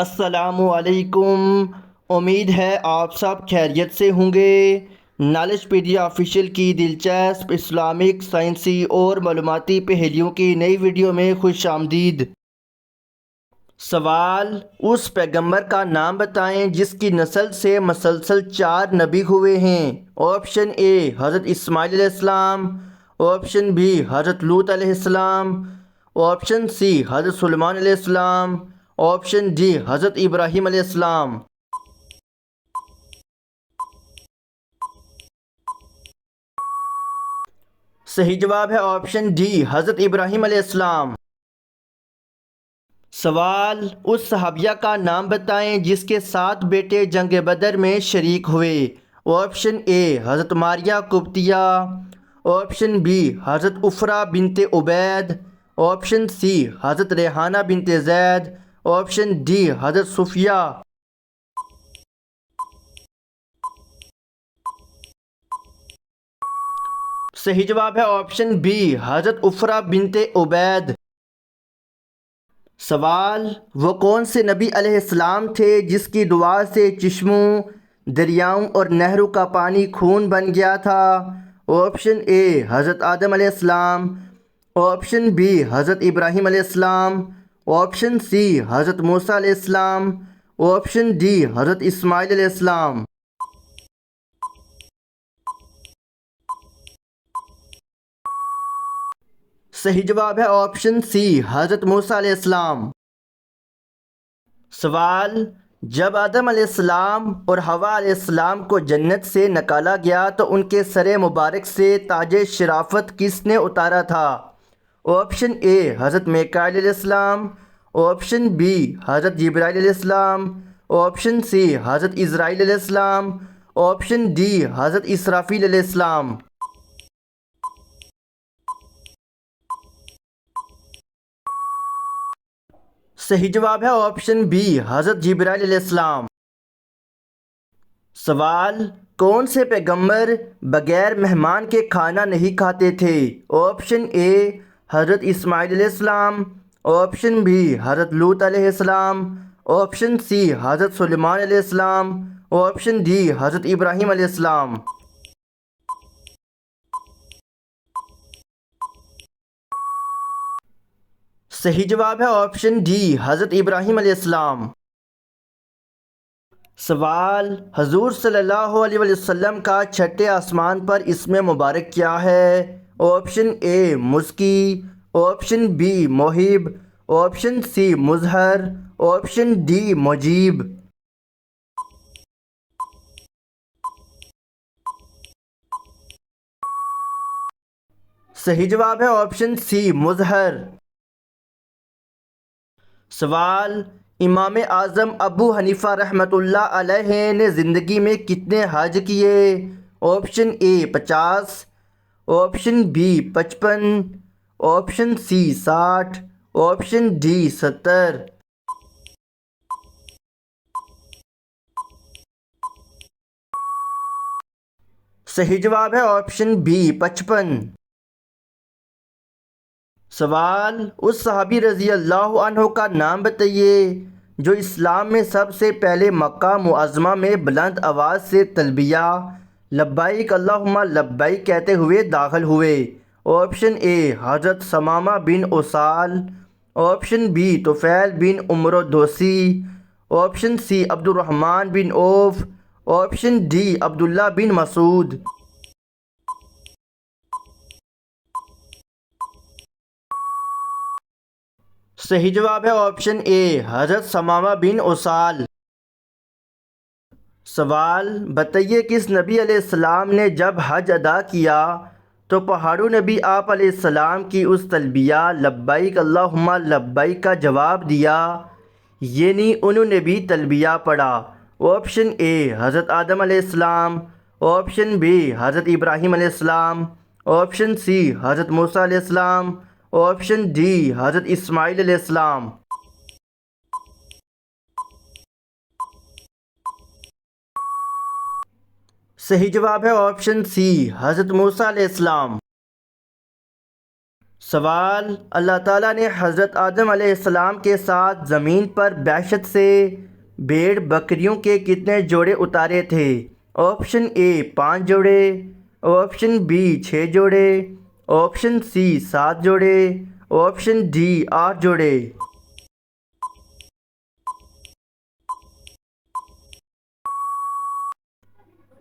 السلام علیکم۔ امید ہے آپ سب خیریت سے ہوں گے۔ نالج پیڈیا آفیشیل کی دلچسپ اسلامک، سائنسی اور معلوماتی پہلیوں کی نئی ویڈیو میں خوش آمدید۔ سوال: اس پیغمبر کا نام بتائیں جس کی نسل سے مسلسل 4 نبی ہوئے ہیں۔ آپشن اے حضرت اسماعیل علیہ السلام، آپشن بی حضرت لوط علیہ السلام، آپشن سی حضرت سلیمان علیہ السلام، آپشن ڈی حضرت ابراہیم علیہ السلام۔ صحیح جواب ہے آپشن ڈی حضرت ابراہیم علیہ السلام۔ سوال: اس صحابیہ کا نام بتائیں جس کے 7 بیٹے جنگ بدر میں شریک ہوئے۔ آپشن اے حضرت ماریہ قبطیہ، آپشن بی حضرت عفرہ بنت عبید، آپشن سی حضرت ریحانہ بنت زید، آپشن ڈی حضرت صفیہ۔ صحیح جواب ہے آپشن بی حضرت عفرہ بنت عبید۔ سوال: وہ کون سے نبی علیہ السلام تھے جس کی دعا سے چشموں، دریاؤں اور نہروں کا پانی خون بن گیا تھا؟ آپشن اے حضرت آدم علیہ السلام، آپشن بی حضرت ابراہیم علیہ السلام، آپشن سی حضرت موسیٰ علیہ السلام، آپشن ڈی حضرت اسماعیل علیہ السلام۔ صحیح جواب ہے آپشن سی حضرت موسیٰ علیہ السلام۔ سوال: جب آدم علیہ السلام اور حوا علیہ السلام کو جنت سے نکالا گیا تو ان کے سر مبارک سے تاج شرافت کس نے اتارا تھا؟ آپشن اے حضرت میکائیل علیہ السلام، آپشن بی حضرت جبرائیل علیہ السلام، آپشن سی حضرت اسرائیل علیہ السلام، آپشن ڈی حضرت اسرافیل علیہ السلام۔ صحیح جواب ہے آپشن بی حضرت جبرائیل علیہ السلام۔ سوال: کون سے پیغمبر بغیر مہمان کے کھانا نہیں کھاتے تھے؟ آپشن اے حضرت اسماعیل علیہ السلام، آپشن بی حضرت لوط علیہ السلام، آپشن سی حضرت سلیمان علیہ السلام، آپشن ڈی حضرت ابراہیم علیہ السلام۔ صحیح جواب ہے آپشن ڈی حضرت ابراہیم علیہ السلام۔ سوال: حضور صلی اللہ علیہ وسلم کا چھٹے آسمان پر اسم مبارک کیا ہے؟ آپشن اے مزکی، آپشن بی محب، آپشن سی مظہر، آپشن ڈی مجیب۔ صحیح جواب ہے آپشن سی مظہر۔ سوال: امام اعظم ابو حنیفہ رحمۃ اللہ علیہ نے زندگی میں کتنے حج کیے؟ Option A 50، option B 55، option C 60، option D 70۔ صحیح جواب ہے آپشن بی 55۔ سوال: اس صحابی رضی اللہ عنہ کا نام بتائیے جو اسلام میں سب سے پہلے مکہ معظمہ میں بلند آواز سے تلبیہ لبیک اللہم لبیک کہتے ہوئے داخل ہوئے۔ آپشن اے حضرت ثمامہ بن اسال، آپشن بی طفیل بن عمرو دوسی، آپشن سی عبد الرحمن بن عوف، آپشن ڈی عبداللہ بن مسعود۔ صحیح جواب ہے آپشن اے حضرت ثمامہ بن اسال۔ سوال: بتائیے کس نبی علیہ السلام نے جب حج ادا کیا تو پہاڑوں نے بھی آپ علیہ السلام کی اس تلبیہ لبیک اللہم لبیک کا جواب دیا، یعنی انہوں نے بھی تلبیہ پڑھا؟ آپشن اے حضرت آدم علیہ السلام، آپشن بی حضرت ابراہیم علیہ السلام، آپشن سی حضرت موسیٰ علیہ السلام، آپشن ڈی حضرت اسماعیل علیہ السلام۔ صحیح جواب ہے آپشن سی حضرت موسیٰ علیہ السلام۔ سوال: اللہ تعالیٰ نے حضرت آدم علیہ السلام کے ساتھ زمین پر بعثت سے بھیڑ بکریوں کے کتنے جوڑے اتارے تھے؟ آپشن اے 5 جوڑے، آپشن بی 6 جوڑے، آپشن سی 7 جوڑے، آپشن ڈی 8 جوڑے۔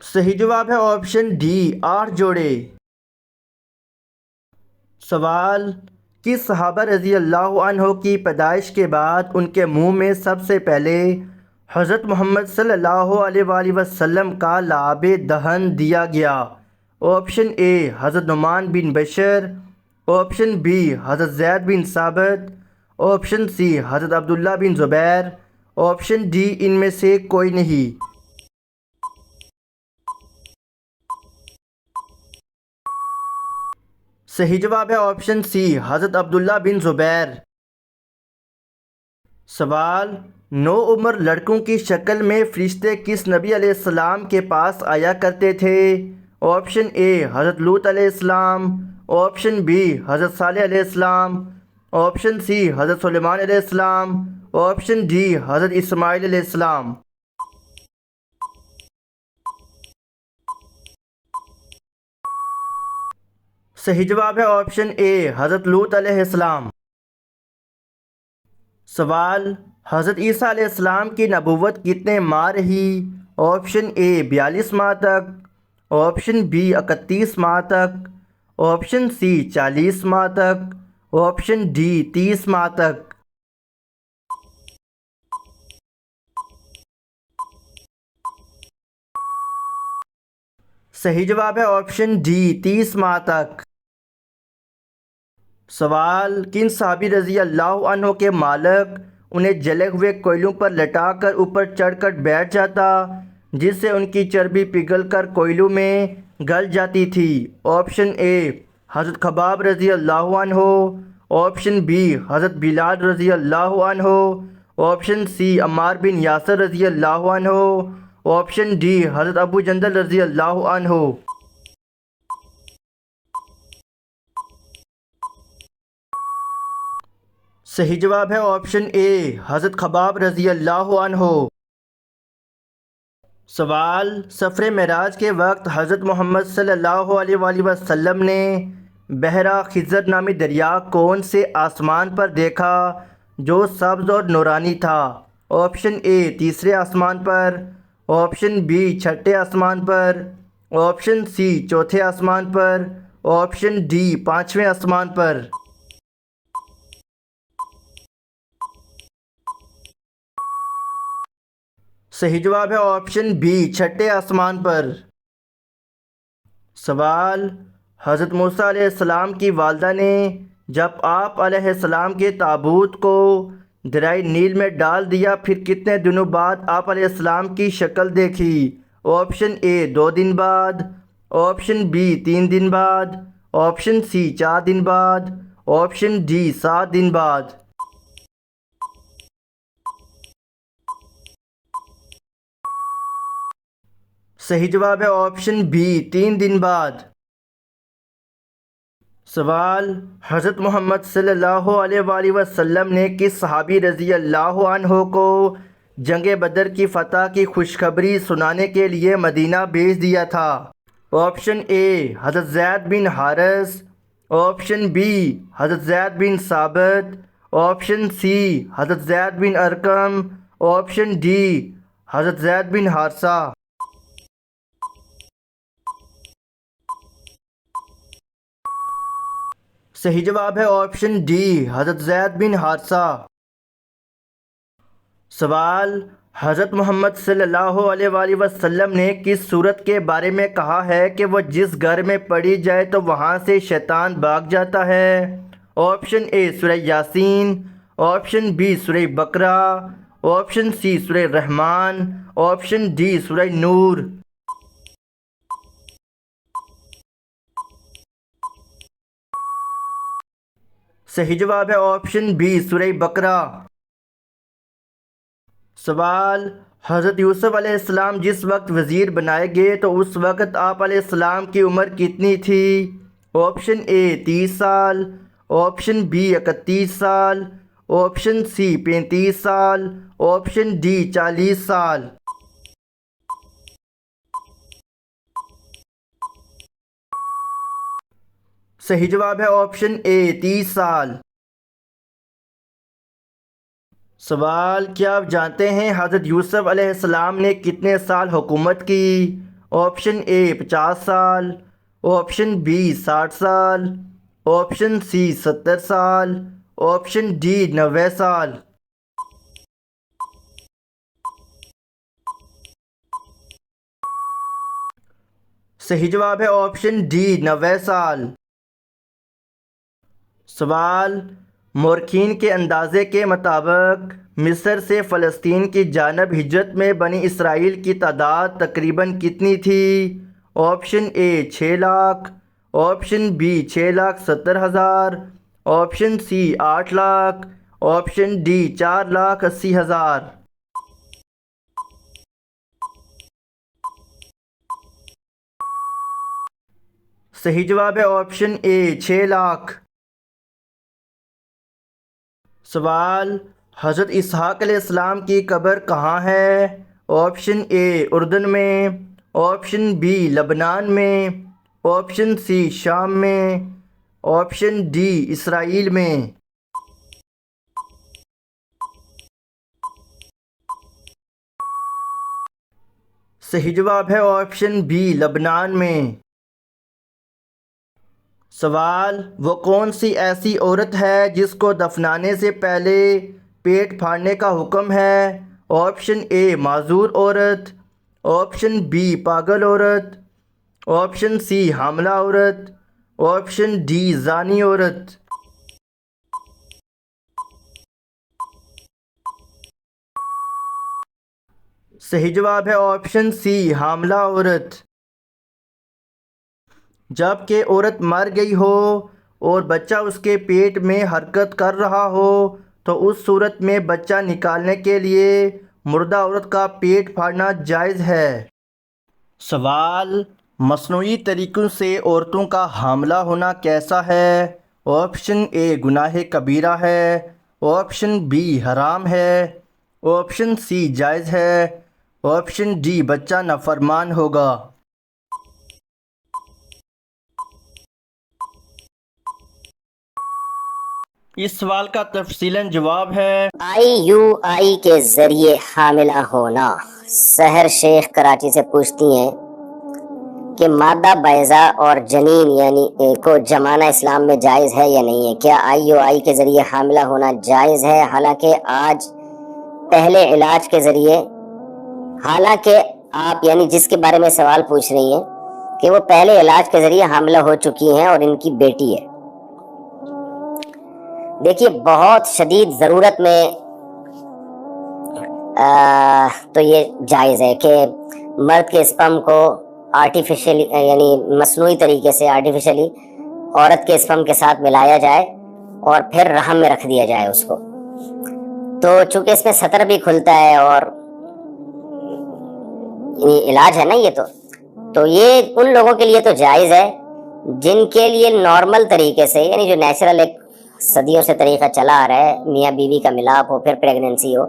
صحیح جواب ہے آپشن ڈی 8 جوڑے۔ سوال: کس صحابہ رضی اللہ عنہ کی پیدائش کے بعد ان کے منہ میں سب سے پہلے حضرت محمد صلی اللہ علیہ وآلہ وسلم کا لعاب دہن دیا گیا؟ آپشن اے حضرت نعمان بن بشر، آپشن بی حضرت زید بن ثابت، آپشن سی حضرت عبداللہ بن زبیر، آپشن ڈی ان میں سے کوئی نہیں۔ صحیح جواب ہے آپشن سی حضرت عبداللہ بن زبیر۔ سوال: نو عمر لڑکوں کی شکل میں فرشتے کس نبی علیہ السلام کے پاس آیا کرتے تھے؟ آپشن اے حضرت لوط علیہ السلام، آپشن بی حضرت صالح علیہ السلام، آپشن سی حضرت سلیمان علیہ السلام، آپشن ڈی حضرت اسماعیل علیہ السلام۔ صحیح جواب ہے آپشن اے حضرت لوط علیہ السلام۔ سوال: حضرت عیسیٰ علیہ السلام کی نبوت کتنے ماہ رہی؟ آپشن اے 42 ماہ تک، آپشن بی 31 ماہ تک، آپشن سی 40 ماہ تک، آپشن ڈی 30 ماہ تک۔ صحیح جواب ہے آپشن ڈی 30 ماہ تک۔ سوال: کن صحابی رضی اللہ عنہ کے مالک انہیں جلے ہوئے کوئلوں پر لٹا کر اوپر چڑھ کر بیٹھ جاتا جس سے ان کی چربی پگھل کر کوئلوں میں گل جاتی تھی؟ آپشن اے حضرت خباب رضی اللہ عنہ، آپشن بی حضرت بلال رضی اللہ عنہ، آپشن سی عمار بن یاسر رضی اللہ عنہ، آپشن ڈی حضرت ابو جندل رضی اللہ عنہ۔ صحیح جواب ہے آپشن اے حضرت خباب رضی اللہ عنہ۔ سوال: سفر معراج کے وقت حضرت محمد صلی اللہ علیہ وآلہ وسلم نے بحیرہ خضر نامی دریا کون سے آسمان پر دیکھا جو سبز اور نورانی تھا؟ آپشن اے تیسرے آسمان پر، آپشن بی چھٹے آسمان پر، آپشن سی چوتھے آسمان پر، آپشن ڈی پانچویں آسمان پر۔ صحیح جواب ہے آپشن بی چھٹے آسمان پر۔ سوال: حضرت موسیٰ علیہ السلام کی والدہ نے جب آپ علیہ السلام کے تابوت کو دریائے نیل میں ڈال دیا پھر کتنے دنوں بعد آپ علیہ السلام کی شکل دیکھی؟ آپشن اے 2 دن بعد، آپشن بی 3 دن بعد، آپشن سی 4 دن بعد، آپشن ڈی 7 دن بعد۔ صحیح جواب ہے آپشن بی 3 دن بعد۔ سوال: حضرت محمد صلی اللہ علیہ وآلہ وسلم نے کس صحابی رضی اللہ عنہ کو جنگ بدر کی فتح کی خوشخبری سنانے کے لیے مدینہ بھیج دیا تھا؟ آپشن اے حضرت زید بن حارث، آپشن بی حضرت زید بن ثابت، آپشن سی حضرت زید بن ارقم، آپشن ڈی حضرت زید بن حارثہ۔ صحیح جواب ہے آپشن ڈی حضرت زید بن حارثہ۔ سوال: حضرت محمد صلی اللہ علیہ وآلہ وسلم نے کس صورت کے بارے میں کہا ہے کہ وہ جس گھر میں پڑھی جائے تو وہاں سے شیطان بھاگ جاتا ہے؟ آپشن اے سورہ یاسین، آپشن بی سورہ بقرہ، آپشن سی سورہ رحمان، آپشن ڈی سورہ نور۔ صحیح جواب ہے آپشن بی سورہ بقرہ۔ سوال: حضرت یوسف علیہ السلام جس وقت وزیر بنائے گئے تو اس وقت آپ علیہ السلام کی عمر کتنی تھی؟ آپشن اے 30 سال، آپشن بی 31 سال، آپشن سی 35 سال، آپشن ڈی 40 سال۔ صحیح جواب ہے آپشن اے 30 سال۔ سوال، کیا آپ جانتے ہیں حضرت یوسف علیہ السلام نے کتنے سال حکومت کی؟ آپشن اے 50 سال، آپشن بی 60 سال، آپشن سی 70 سال، آپشن ڈی 90 سال۔ صحیح جواب ہے آپشن ڈی 90 سال۔ سوال، مورخین کے اندازے کے مطابق مصر سے فلسطین کی جانب ہجرت میں بنی اسرائیل کی تعداد تقریباً کتنی تھی؟ Option A 6 lakh, option B 6,70,000، option C 8 lakh, option D 4,80,000۔ صحیح جواب ہے آپشن اے 6 لاکھ۔ سوال، حضرت اسحاق علیہ السلام کی قبر کہاں ہے؟ آپشن اے اردن میں، آپشن بی لبنان میں، آپشن سی شام میں، آپشن ڈی اسرائیل میں۔ صحیح جواب ہے آپشن بی لبنان میں۔ سوال، وہ کون سی ایسی عورت ہے جس کو دفنانے سے پہلے پیٹ پھاڑنے کا حکم ہے؟ آپشن اے معذور عورت، آپشن بی پاگل عورت، آپشن سی حاملہ عورت، آپشن ڈی زانی عورت۔ صحیح جواب ہے آپشن سی حاملہ عورت۔ جب کہ عورت مر گئی ہو اور بچہ اس کے پیٹ میں حرکت کر رہا ہو تو اس صورت میں بچہ نکالنے کے لیے مردہ عورت کا پیٹ پھاڑنا جائز ہے۔ سوال، مصنوعی طریقوں سے عورتوں کا حاملہ ہونا کیسا ہے؟ آپشن اے گناہ کبیرہ ہے، آپشن بی حرام ہے، آپشن سی جائز ہے، آپشن ڈی بچہ نافرمان ہوگا۔ اس سوال کا تفصیلاً جواب ہے IUI کے ذریعے حاملہ ہونا۔ سحر شیخ کراچی سے پوچھتی ہیں کہ مادہ بیضا اور جنین یعنی کو جمانا اسلام میں جائز ہے یا نہیں ہے؟ کیا IUI کے ذریعے حاملہ ہونا جائز ہے؟ حالانکہ آج پہلے علاج کے ذریعے، حالانکہ آپ یعنی جس کے بارے میں سوال پوچھ رہی ہیں کہ وہ پہلے علاج کے ذریعے حاملہ ہو چکی ہیں اور ان کی بیٹی ہے، دیکھیے بہت شدید ضرورت میں تو یہ جائز ہے کہ مرد کے اسپم کو آرٹیفیشلی یعنی مصنوعی طریقے سے آرٹیفیشلی عورت کے اسپم کے ساتھ ملایا جائے اور پھر رحم میں رکھ دیا جائے اس کو، تو چونکہ اس میں سطر بھی کھلتا ہے اور علاج ہے نا یہ، تو یہ ان لوگوں کے لیے تو جائز ہے جن کے لیے نارمل طریقے سے یعنی جو نیچرل ایک صدیوں سے طریقہ چلا آ رہا ہے، میاں بیوی کا ملاپ ہو پھر پریگننسی ہو،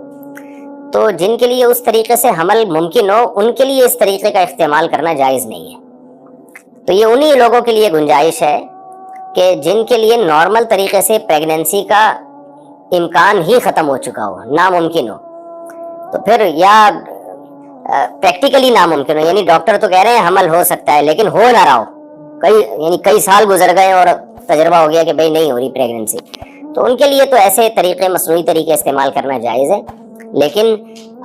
تو جن کے لیے اس طریقے سے حمل ممکن ہو ان کے لیے اس طریقے کا استعمال کرنا جائز نہیں ہے۔ تو یہ انہی لوگوں کے لیے گنجائش ہے کہ جن کے لیے نارمل طریقے سے پریگننسی کا امکان ہی ختم ہو چکا ہو، ناممکن ہو، تو پھر یا پریکٹیکلی ناممکن ہو، یعنی ڈاکٹر تو کہہ رہے ہیں حمل ہو سکتا ہے لیکن ہو نہ رہا ہو، کئی سال گزر گئے اور تجربہ ہو گیا کہ بھئی نہیں ہو رہی پریگننسی، تو ان کے لیے تو ایسے طریقے مصنوعی طریقے استعمال کرنا جائز ہے، لیکن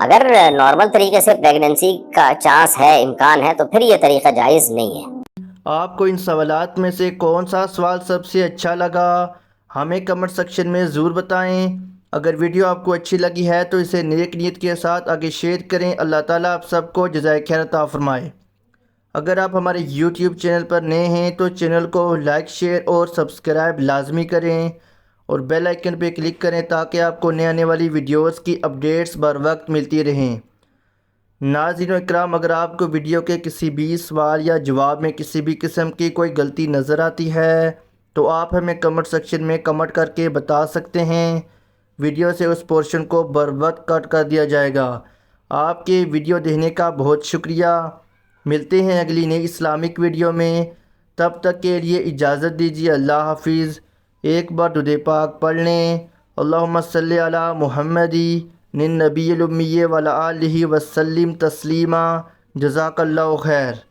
اگر نارمل طریقے سے پریگننسی کا چانس ہے، امکان ہے، تو پھر یہ طریقہ جائز نہیں ہے۔ آپ کو ان سوالات میں سے کون سا سوال سب سے اچھا لگا؟ ہمیں کمنٹ سیکشن میں ضرور بتائیں۔ اگر ویڈیو آپ کو اچھی لگی ہے تو اسے نیک نیت کے ساتھ آگے شیئر کریں۔ اللہ تعالیٰ آپ سب کو جزائے خیر عطا فرمائے۔ اگر آپ ہمارے یوٹیوب چینل پر نئے ہیں تو چینل کو لائک، شیئر اور سبسکرائب لازمی کریں اور بیل آئیکن پہ کلک کریں تاکہ آپ کو نئے آنے والی ویڈیوز کی اپڈیٹس بر وقت ملتی رہیں۔ ناظرین و اکرام، اگر آپ کو ویڈیو کے کسی بھی سوال یا جواب میں کسی بھی قسم کی کوئی غلطی نظر آتی ہے تو آپ ہمیں کمنٹ سیکشن میں کمنٹ کر کے بتا سکتے ہیں، ویڈیو سے اس پورشن کو بر وقت کٹ کر دیا جائے گا۔ آپ کے ویڈیو دیکھنے کا بہت شکریہ۔ ملتے ہیں اگلی نئی اسلامک ویڈیو میں، تب تک کے لیے اجازت دیجیے۔ اللہ حافظ۔ ایک بار درود پاک پڑھ لیں۔ اللہم صلی علی محمد النبی الامی وعلی آلہ وسلم تسلیما۔ جزاک اللہ خیر۔